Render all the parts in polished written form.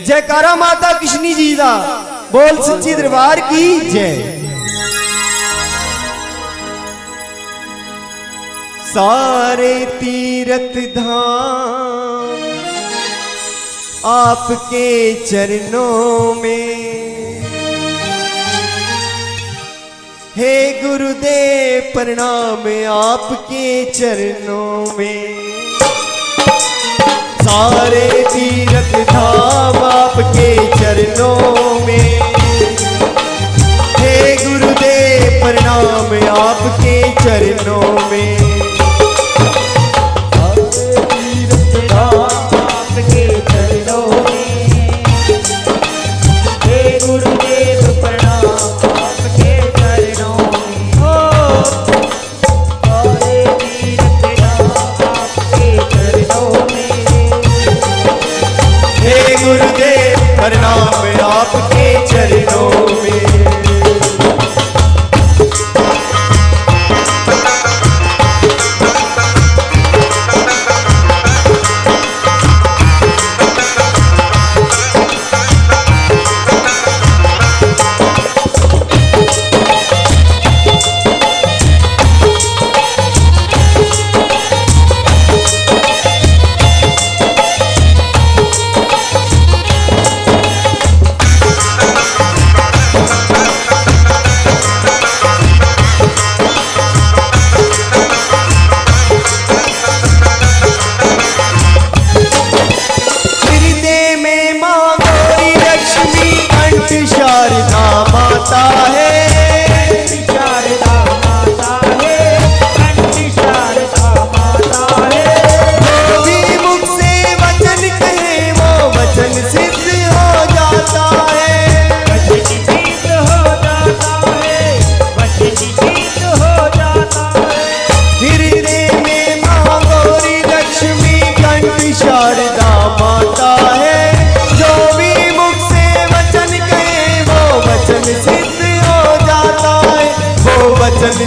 जयकारा माता कृष्णी जी दा बोल सच्ची दरबार की जय। सारे तीर्थ धाम आपके चरणों में, हे गुरुदेव प्रणाम आपके चरणों में। सारे तीर्थ धाम आपके चरणों में, हे गुरुदेव प्रणाम आपके चरणों में। प्रणाम आपके चरणों में।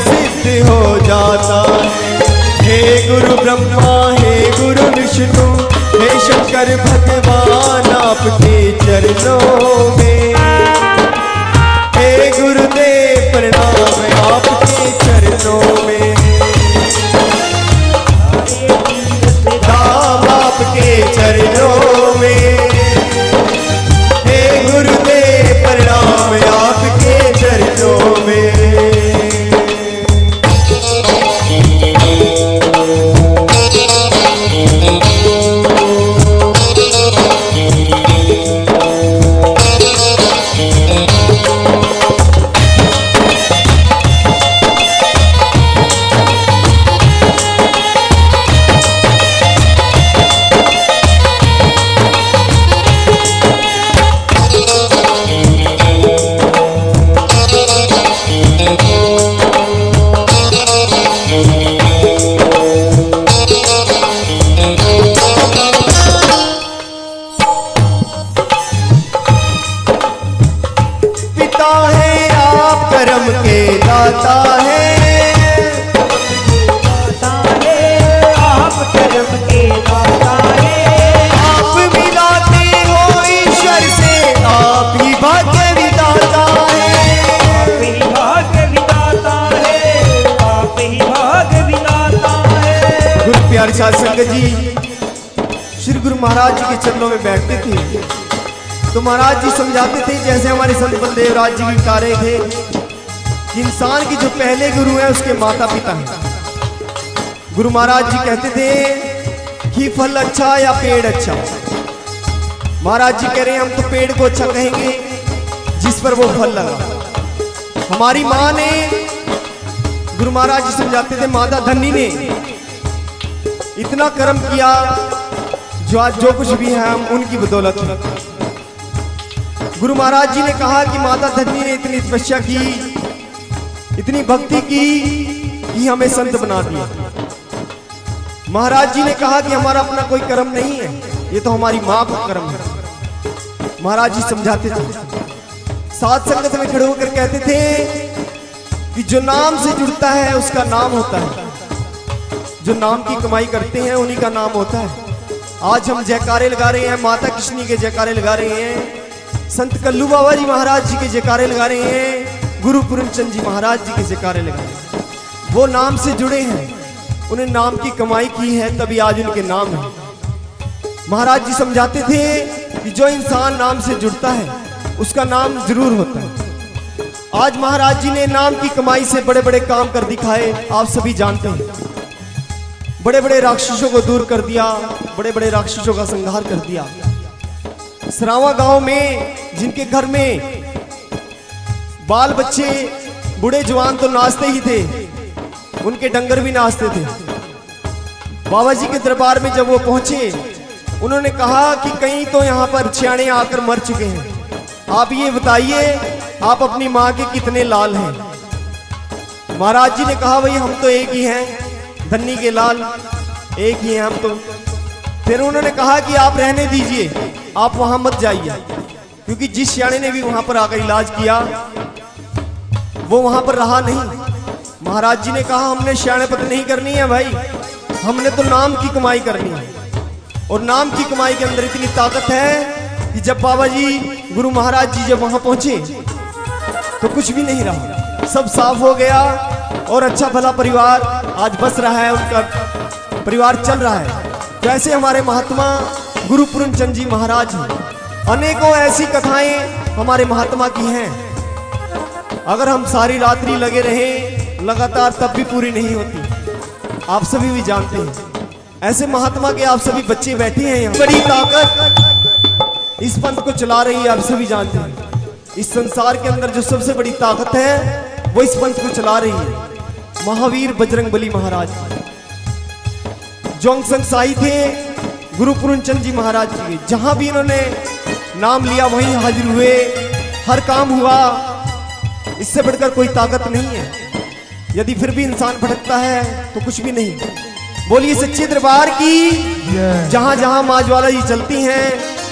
सिद्ध हो जाता है। हे गुरु ब्रह्मा हे गुरु विष्णु हे शंकर भगवान आपके चरणों में, हे गुरुदेव प्रणाम आपके चरणों में। धाम आपके चरणों में, हे गुरुदेव प्रणाम आपके चरणों में। करम के दाता है, आप करम के दाता है। आप मिलाते हो ईश्वर से आप ही भाग्य विदाता है। आप ही भाग्य विदाता है, आप ही भाग्य विदाता है। गुरु प्यारे साध संगत जी श्री गुरु महाराज जी के चरणों में बैठते थे तो महाराज जी समझाते थे, जैसे हमारे संत बलदेव राज जी भी बता रहे थे, इंसान की जो पहले गुरु है उसके माता पिता हैं। गुरु महाराज जी कहते थे कि फल अच्छा या पेड़ अच्छा। महाराज जी कह रहे हैं हम तो पेड़ को अच्छा कहेंगे जिस पर वो फल लगा। हमारी माँ ने, गुरु महाराज जी समझाते थे, माता धन्नी ने इतना कर्म किया जो आज जो कुछ भी है हम उनकी बदौलत। गुरु महाराज जी ने कहा कि माता धन्नी ने इतनी तपस्या की, इतनी भक्ति की कि हमें संत बना दिया। महाराज जी ने कहा कि हमारा अपना कोई कर्म नहीं है, ये तो हमारी माँ का कर्म है। महाराज जी समझाते थे, साथ संगत में खड़े होकर कहते थे कि जो नाम से जुड़ता है उसका नाम होता है, जो नाम की कमाई करते हैं उन्हीं का नाम होता है। आज हम जयकारे लगा रहे हैं, माता कृष्णी के जयकारे लगा रहे हैं, संत कल्लू बाबा जी महाराज जी के जयकारे लगा रहे हैं, गुरु पूर्णचंद जी महाराज जी के जयकारे लगा रहे हैं। वो नाम से जुड़े हैं, उन्हें नाम की कमाई की है, तभी आज उनके नाम है। महाराज जी समझाते थे कि जो इंसान नाम से जुड़ता है उसका नाम जरूर होता है। आज महाराज जी ने नाम की कमाई से बड़े बड़े काम कर दिखाए, आप सभी जानते हैं। बड़े बड़े राक्षसों को दूर कर दिया, बड़े बड़े राक्षसों का संहार कर दिया। सरावा गांव में जिनके घर में बाल बच्चे बूढ़े जवान तो नाचते ही थे, उनके डंगर भी नाचते थे। बाबा जी के दरबार में जब वो पहुंचे, उन्होंने कहा कि कहीं तो यहाँ पर छियाने आकर मर चुके हैं, आप ये बताइए आप अपनी माँ के कितने लाल हैं। महाराज जी ने कहा भाई हम तो एक ही हैं, धन्नी के लाल एक ही हैं हम तो। फिर उन्होंने कहा कि आप रहने दीजिए, आप वहां मत जाइए, क्योंकि जिस सियाने ने भी वहां पर आकर इलाज किया वो वहां पर रहा नहीं। महाराज जी ने कहा हमने सियानेपत नहीं करनी है भाई, हमने तो नाम की कमाई करनी है। और नाम की कमाई के अंदर इतनी ताकत है कि जब बाबा जी गुरु महाराज जी जब वहां पहुंचे तो कुछ भी नहीं रहा, सब साफ हो गया और अच्छा भला परिवार आज बस रहा है, उनका परिवार चल रहा है। तो ऐसे हमारे महात्मा गुरु पूर्णचंद जी महाराज हैं, अनेकों ऐसी कथाएं हमारे महात्मा की हैं। अगर हम सारी रात्रि लगे रहे लगातार तब भी पूरी नहीं होती, आप सभी भी जानते हैं। ऐसे महात्मा के आप सभी बच्चे बैठे हैं यहाँ, बड़ी ताकत इस पंथ को चला रही है, आप सभी जानते हैं। इस संसार के अंदर जो सबसे बड़ी ताकत है वो इस पंथ को चला रही है, महावीर बजरंगबली महाराज। जोंग संग साई थे गुरु पूर्णचंद जी महाराज जी, जहां भी इन्होंने नाम लिया वहीं हाजिर हुए, हर काम हुआ। इससे बढ़कर कोई ताकत नहीं है। यदि फिर भी इंसान भटकता है तो कुछ भी नहीं। बोलिए सच्चे दरबार की, जहां जहां माँ ज्वाला जी चलती हैं,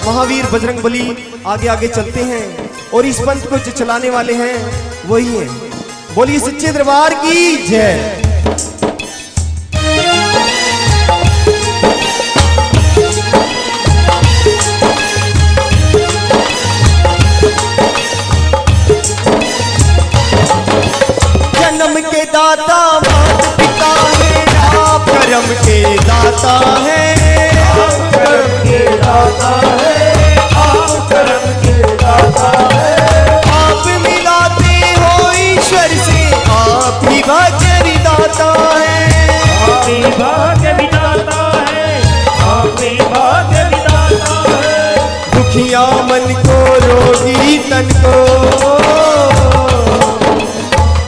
महावीर बजरंगबली आगे आगे चलते हैं, और इस पंथ को जो चलाने वाले हैं वही हैं। बोलिए सच्चे दरबार की जय। जन्म के दाता माता पिता है, आप कर्म के दाता है, आप कर्म के दाता है, आप कर्म के दाता है। आप मिलाते हो ईश्वर से, आप ही भाग्य दाता है, आप ही भाग्य विधाता है, आप ही भाग्य विधाता है। दुखिया मन को रोगी तन को,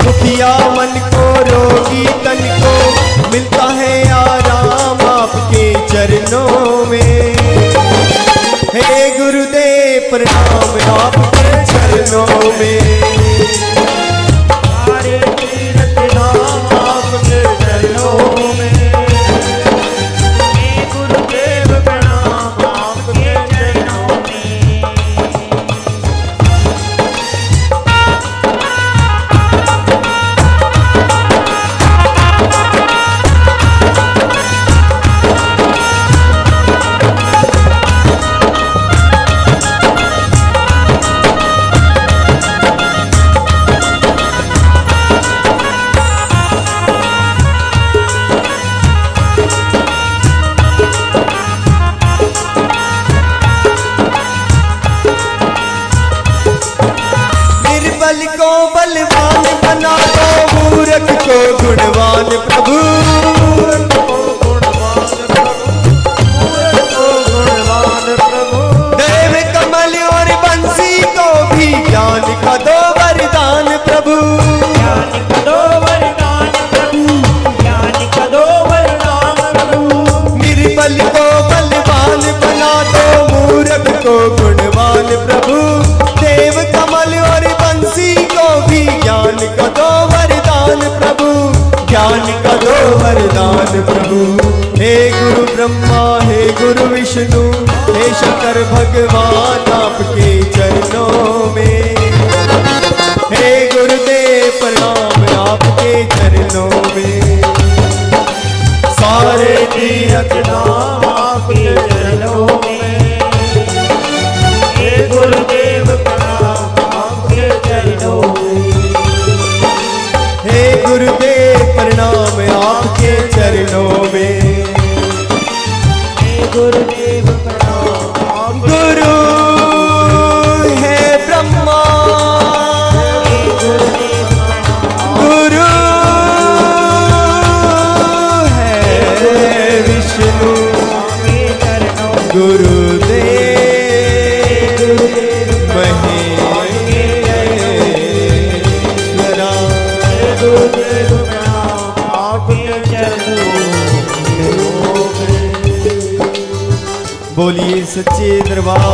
दुखिया मन को रोगी तन को मिलता है आराम आपके चरणों में। हे गुरुदेव प्रणाम आपके चरणों में, सारे तीर्थ धाम आपके चरणों में। हे गुरुदेव प्रणाम आपके चरणों में। निर्बल को बलवान बना दो, मूर्ख को गुणवान प्रभु, देव कमल और बंसी को भी ज्ञान का दो वरदान प्रभु, ज्ञान का दो वरदान प्रभु, ज्ञान का दो वरदान प्रभु। निर्बल को बलवान बना दो, मूर्ख को गुणवान प्रभु, देव कमल और बंसी को भी ज्ञान का दो वरदान प्रभु, ज्ञान का दो वरदान प्रभु। हे गुरु ब्रह्मा हे गुरु विष्णु हे शंकर भगवान आपके चरणों में, हे गुरुदेव प्रणाम आपके चरणों में। सारे तीर्थ नाम आपके चरणों गुरुदेव प्रणाम। गुरु है ब्रह्मा, गुरु है विष्णु, गुरुदेव महेश्वरा। गुरुदेव प्रणाम आपके चरणों में। बोलिए सच्चे दरबार।